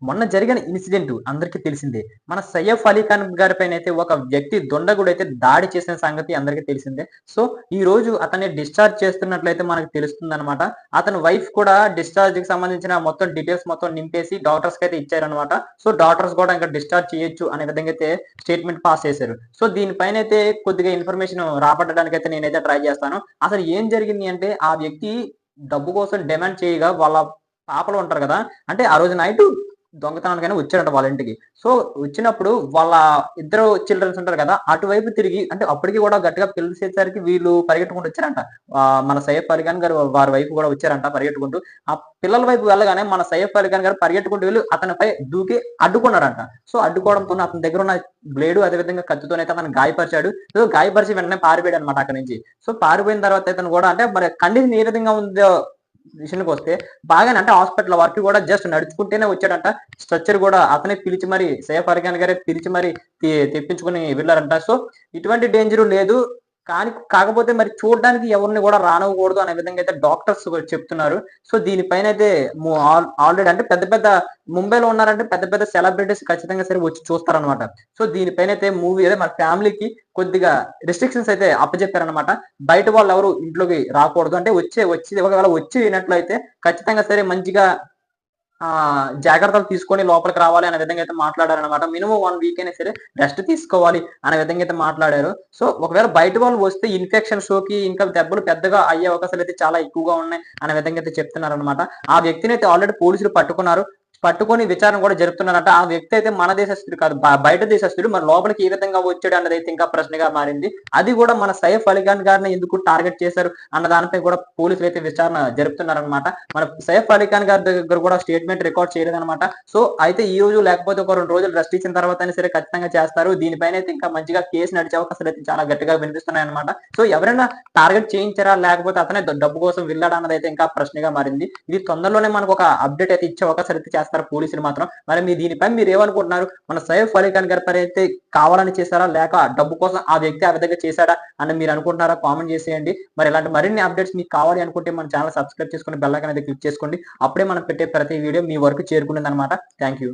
మొన్న జరిగిన ఇన్సిడెంట్ అందరికీ తెలిసిందే. మన సయ్యఫ్ అలీ ఖాన్ గారిపైనైతే ఒక వ్యక్తి దుండగుడైతే దాడి చేసిన సంగతి అందరికీ తెలిసిందే. సో, ఈరోజు అతన్ని డిశ్చార్జ్ చేస్తున్నట్లయితే మనకు తెలుస్తుందనమాట. అతని వైఫ్ కూడా డిశ్చార్జ్‌కి సంబంధించిన మొత్తం డీటెయిల్స్ మొత్తం నింపేసి డాక్టర్స్‌కైతే ఇచ్చారనమాట. సో, డాక్టర్స్ కూడా ఇంకా డిశ్చార్జ్ చేయొచ్చు అనే విధంగా అయితే స్టేట్‌మెంట్ పాస్ చేశారు. సో, దీనిపైనైతే కొద్దిగా ఇన్ఫర్మేషన్ రాబట్టడానికైతే నేనైతే ట్రై చేస్తాను. అసలు ఏం జరిగింది అంటే, ఆ వ్యక్తి డబ్బు కోసం డిమాండ్ చేయగా వాళ్ళ పాపలు ఉంటారు గదా! అంటే ఆ రోజు నైటు దొంగతనానికైనా వచ్చారంట వాళ్ళ ఇంటికి. సో, వచ్చినప్పుడు వాళ్ళ ఇద్దరు చిల్డ్రన్స్ ఉంటారు కదా! అటువైపు తిరిగి అంటే అప్పటికి గూడా గట్టిగా పిలిసేసరికి వీళ్ళు పరిగెట్టుకుంటూ వచ్చారంట. మన సైయఫ్ అలీ ఖాన్ గారు వారి వైఫ్ గూడా వచ్చారంట పరిగెట్టుకుంటూ. ఆ పిల్లల వైపు వెళ్ళగానే మన సైయఫ్ అలీ ఖాన్ గారు పరిగెట్టుకుంటూ వెళ్లి అతనిపై దూకి అడ్డుకున్నారంట. సో, అడ్డుకోవడంతోనే అతని దగ్గరున్న బ్లేడు అదే విధంగా కత్తితోనైతే అతన్ని గాయపరిచాడు. సో, గాయపరిచి వెంటనే పారిపోయాడన్నమాట అక్కడి నుంచి. సో, పారిపోయిన తర్వాత ఇతను గూడా అంటే మరి కండిషన్ ఏ విధంగా ఉందో విషయానికొస్తే బాగానే అంటే హాస్పిటల్ వరకు గూడా జస్ట్ నడుచుకుంటేనే వచ్చాడంట. స్ట్రెచర్ గూడా అతనే పిలిచి మరి సైఫ్ అలీ ఖాన్ గారే పిలిచి మరి తెప్పించుకొని వెళ్లారంట. సో, ఇటువంటి డేంజరు లేదు. కానీ కాకపోతే మరి చూడ్డానికి ఎవరిని గూడా రానివ్వకూడదు అనే విధంగా అయితే డాక్టర్స్ చెప్తున్నారు. సో, దీనిపైనైతే ఆల్రెడీ అంటే పెద్ద పెద్ద ముంబైలో ఉన్నారంటే పెద్ద పెద్ద సెలబ్రిటీస్ ఖచ్చితంగా సరే వచ్చి చూస్తారనమాట. సో, దీనిపైనైతే మూవీ అదే మన ఫ్యామిలీకి కొద్దిగా రిస్ట్రిక్షన్స్ అయితే అప్పజెప్పారనమాట. బయట వాళ్ళెవరు ఇంట్లోకి రాకూడదు. అంటే వచ్చి ఒకవేళ వచ్చినట్లయితే ఖచ్చితంగా సరే మంచిగా జాగ్రత్తలు తీసుకొని లోపలికి రావాలి అనే విధంగా అయితే మాట్లాడారనమాట. మినిమమ్ 1 వీక్ అయినా సరే రెస్ట్ తీసుకోవాలి అనే విధంగా అయితే మాట్లాడారు. సో, ఒకవేళ బయట వాళ్ళు వస్తే ఇన్ఫెక్షన్ సోకి ఇంకా దెబ్బలు పెద్దగా అయ్యే అవకాశాలైతే చాలా ఎక్కువగా ఉన్నాయి అనే విధంగా అయితే చెప్తున్నారనమాట. ఆ వ్యక్తినైతే ఆల్రెడీ పోలీసులు పట్టుకున్నారు. పట్టుకొని విచారణ కూడా జరుపుతున్నారంట. ఆ వ్యక్తి అయితే మన దేశస్థుడు కాదు. బయట దేశస్థుడు. మరి లోపలికి ఏ విధంగా వచ్చాడు అన్నదైతే ఇంకా ప్రశ్నగా మారింది. అది కూడా మన సైఫ్ అలీ ఖాన్ గారిని ఎందుకు టార్గెట్ చేశారు అన్న దానిపై కూడా పోలీసులైతే విచారణ జరుపుతున్నారనమాట. మన సైఫ్ అలీ ఖాన్ గారి దగ్గర కూడా స్టేట్మెంట్ రికార్డ్ చేయలేదనమాట. సో, అయితే ఈ రోజు లేకపోతే ఒక 2 రోజులు రెస్ట్ ఇచ్చిన తర్వాత అయినా సరే ఖచ్చితంగా చేస్తారు. దీనిపైనైతే ఇంకా మంచిగా కేసు నడిచే అవకాశాలైతే చాలా గట్టిగా వినిపిస్తున్నాయన్నమాట. సో, ఎవరైనా టార్గెట్ చేయించారా? లేకపోతే అతనే డబ్బు కోసం వెళ్ళాడా అన్నదైతే ఇంకా ప్రశ్నగా మారింది. ఇది తొందరలోనే మనకు ఒక అప్డేట్ అయితే ఇచ్చే అవకాశాలు అయితే చేస్తారు పోలీసులు మాత్రం. మరి దీనిపై మీరేమనుకుంటున్నారు? మన సైఫ్ అలీ ఖాన్ గారి పనైతే కావాలని చేశారా? లేక డబ్బు కోసం ఆ వ్యక్తి ఆ విధంగా చేశాడా అని మీరు అనుకుంటున్నారా? కామెంట్ చేసేయండి. మరి ఇలాంటి మరిన్ని అప్డేట్స్ మీకు కావాలి అనుకుంటే మన ఛానెల్ సబ్స్క్రైబ్ చేసుకొని బెల్ ఐకాన్ అయితే క్లిక్ చేసుకోండి. అప్పుడే మనం పెట్టే ప్రతి వీడియో మీ వరకు చేరుకుంటుందన్నమాట. Thank you.